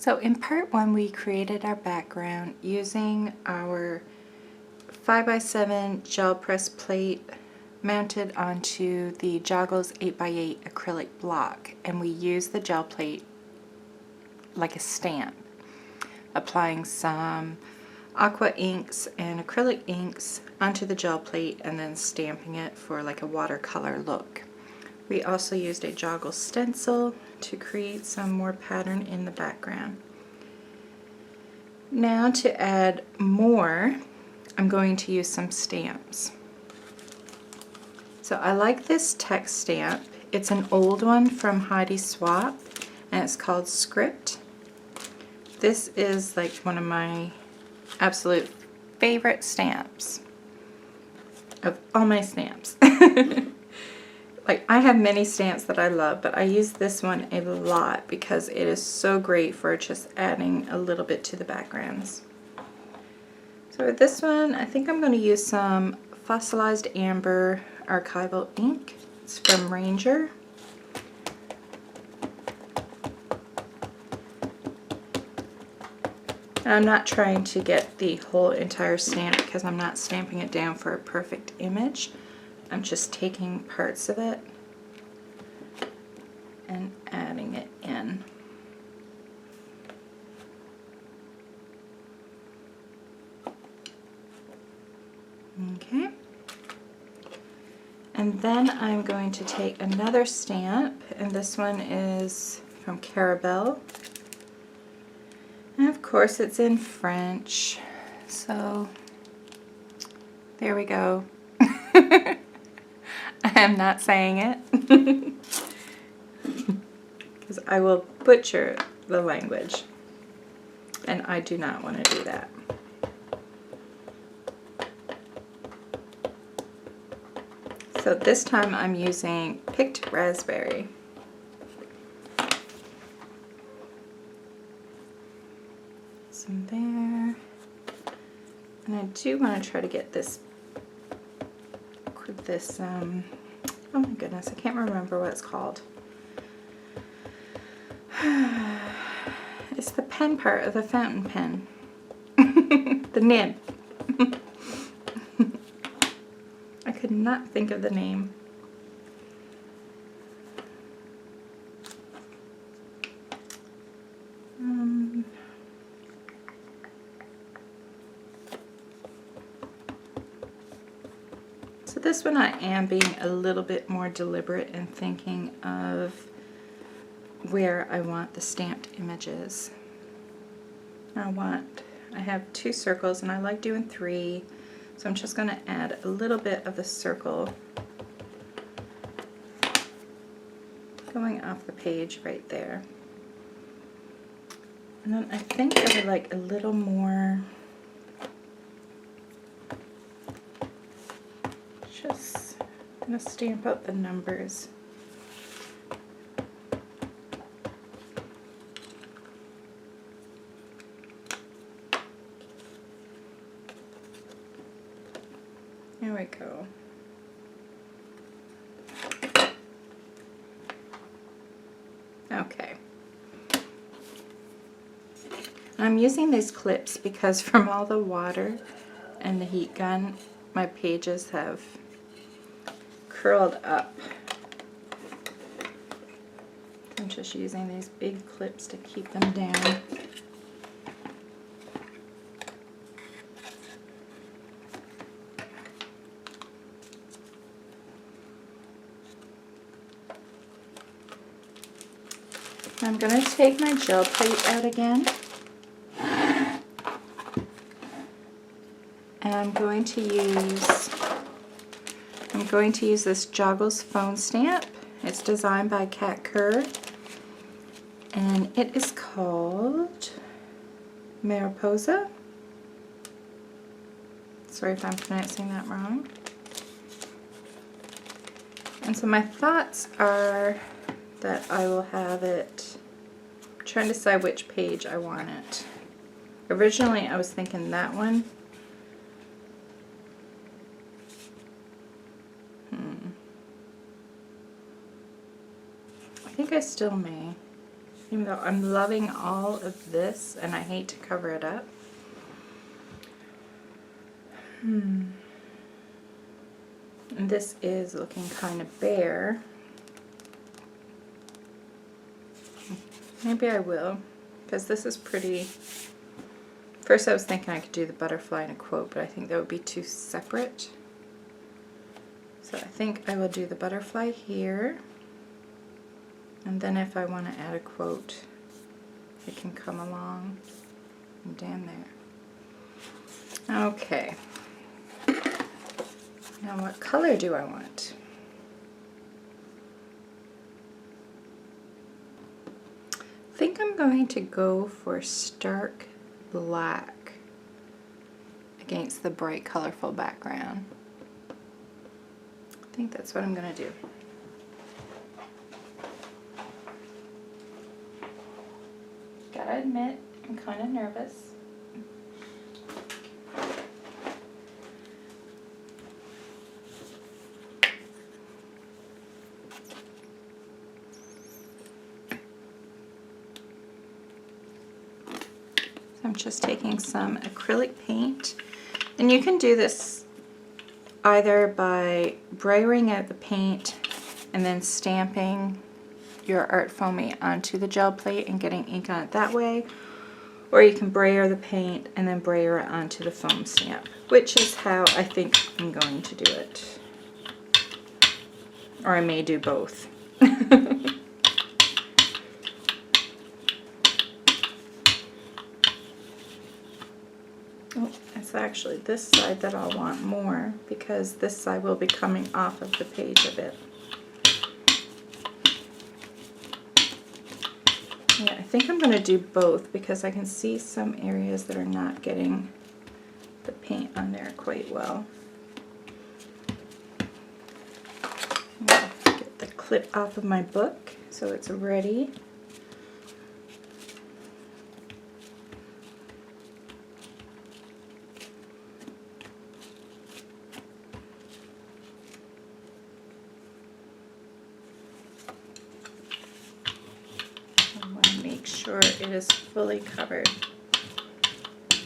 So in part 1 we created our background using our 5x7 gel press plate mounted onto the Joggles 8x8 acrylic block, and we used the gel plate like a stamp, applying some aqua inks and acrylic inks onto the gel plate and then stamping it for like a watercolor look. We also used a Joggles stencil to create some more pattern in the background. Now to add more, I'm going to use some stamps. So I like this text stamp. It's an old one from Heidi Swapp and it's called Script. This is like one of my absolute favorite stamps of all my stamps. Like, I have many stamps that I love, but I use this one a lot because it is so great for just adding a little bit to the backgrounds. So with this one, I think I'm going to use some fossilized amber archival ink. It's from Ranger. And I'm not trying to get the whole entire stamp because I'm not stamping it down for a perfect image. I'm just taking parts of it and adding it in. Okay. And then I'm going to take another stamp, and this one is from Carabelle. And of course it's in French, so there we go. I am not saying it because I will butcher the language and I do not want to do that. So this time I'm using picked raspberry. Some there. And I do want to try to get this oh my goodness, I can't remember what it's called. It's the pen part of the fountain pen. The nib. I could not think of the name. So this one I am being a little bit more deliberate in thinking of where I want the stamped images. I have 2 circles and I like doing 3, so I'm just going to add a little bit of the circle going off the page right there. And then I think I would like a little more, just going to stamp out the numbers. There we go. Okay. I'm using these clips because from all the water and the heat gun, my pages have curled up. I'm just using these big clips to keep them down. I'm going to take my gel plate out again, and I'm going to use this Joggles phone stamp. It's designed by Kerr, and it is called Mariposa. Sorry if I'm pronouncing that wrong. And so my thoughts are that I will have it, I'm trying to decide which page I want it. Originally I was thinking that one. I think I still may. even though I'm loving all of this and I hate to cover it up. And this is looking kind of bare. Maybe I will, because this is pretty. First I was thinking I could do the butterfly and a quote, but I think that would be too separate. So I think I will do the butterfly here, and then if I want to add a quote, it can come along and down there. Okay. Now what color do I want? I think I'm going to go for stark black against the bright colorful background. I think that's what I'm going to do. Gotta admit, I'm kind of nervous. I'm just taking some acrylic paint, and you can do this either by brayering out the paint and then stamping your art foamy onto the gel plate and getting ink on it that way, or you can brayer the paint and then brayer it onto the foam stamp, which is how I think I'm going to do it. Or I may do both. Oh, it's actually this side that I'll want more, because this side will be coming off of the page a bit. Yeah, I think I'm going to do both because I can see some areas that are not getting the paint on there quite well. I'm going to get the clip off of my book so it's ready. Sure it is fully covered. I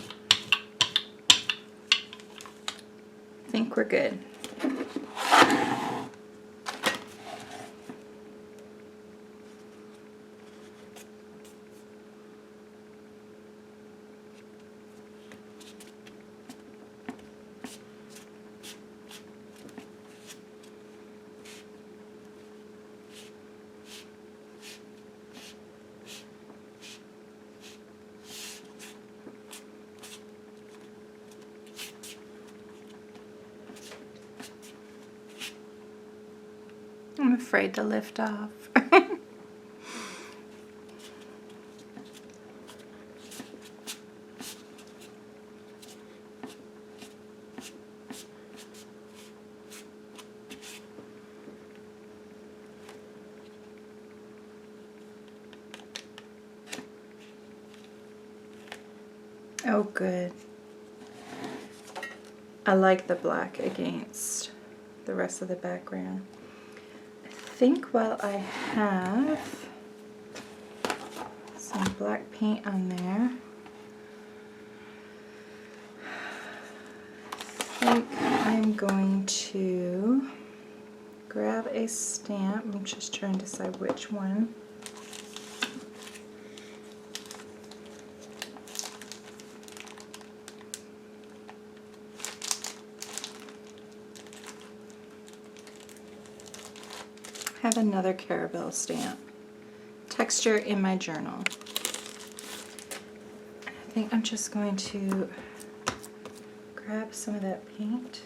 think we're good. I'm afraid to lift off. Oh, good. I like the black against the rest of the background. I think while I have some black paint on there, I think I'm going to grab a stamp. I'm just trying to decide which one. Have another Carabelle stamp. Texture in my journal. I think I'm just going to grab some of that paint.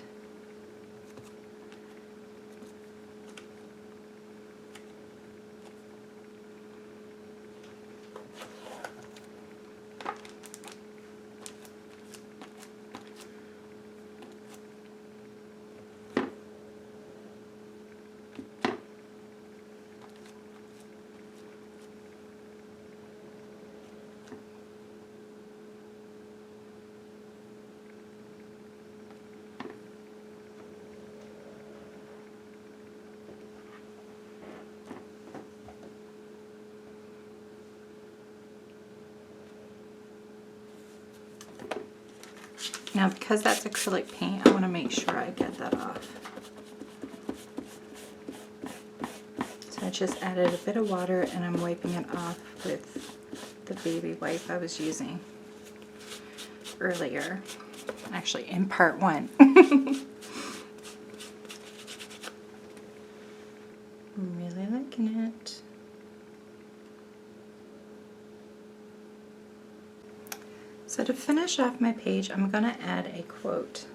Now because that's acrylic paint, I want to make sure I get that off. So I just added a bit of water and I'm wiping it off with the baby wipe I was using earlier, actually in part 1. I'm really liking it. So to finish off my page, I'm going to add a quote.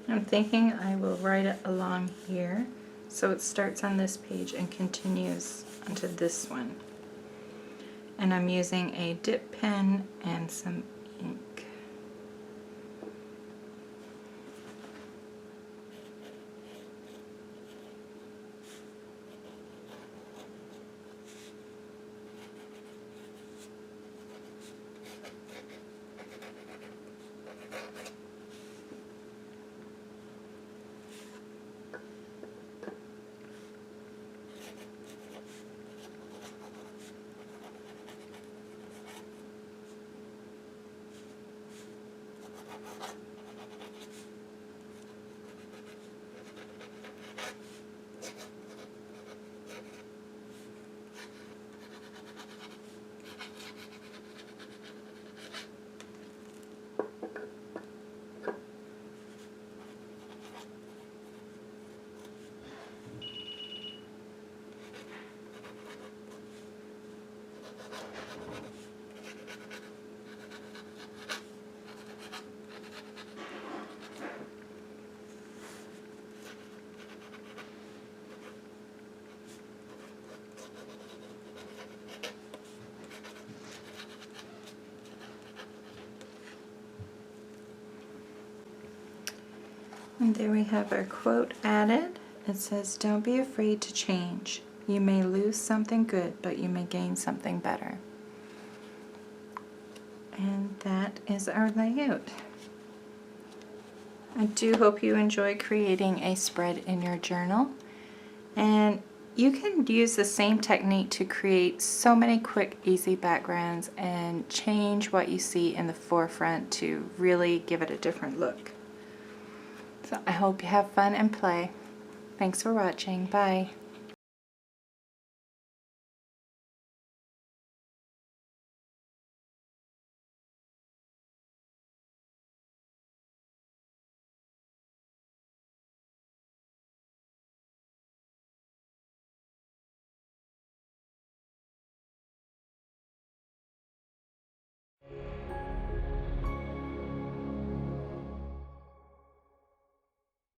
I'm thinking I will write it along here so it starts on this page and continues onto this one. And I'm using a dip pen and some ink. And there we have our quote added. It says, "Don't be afraid to change. You may lose something good, but you may gain something better." And that is our layout. I do hope you enjoy creating a spread in your journal. And you can use the same technique to create so many quick, easy backgrounds and change what you see in the forefront to really give it a different look. So I hope you have fun and play. Thanks for watching. Bye.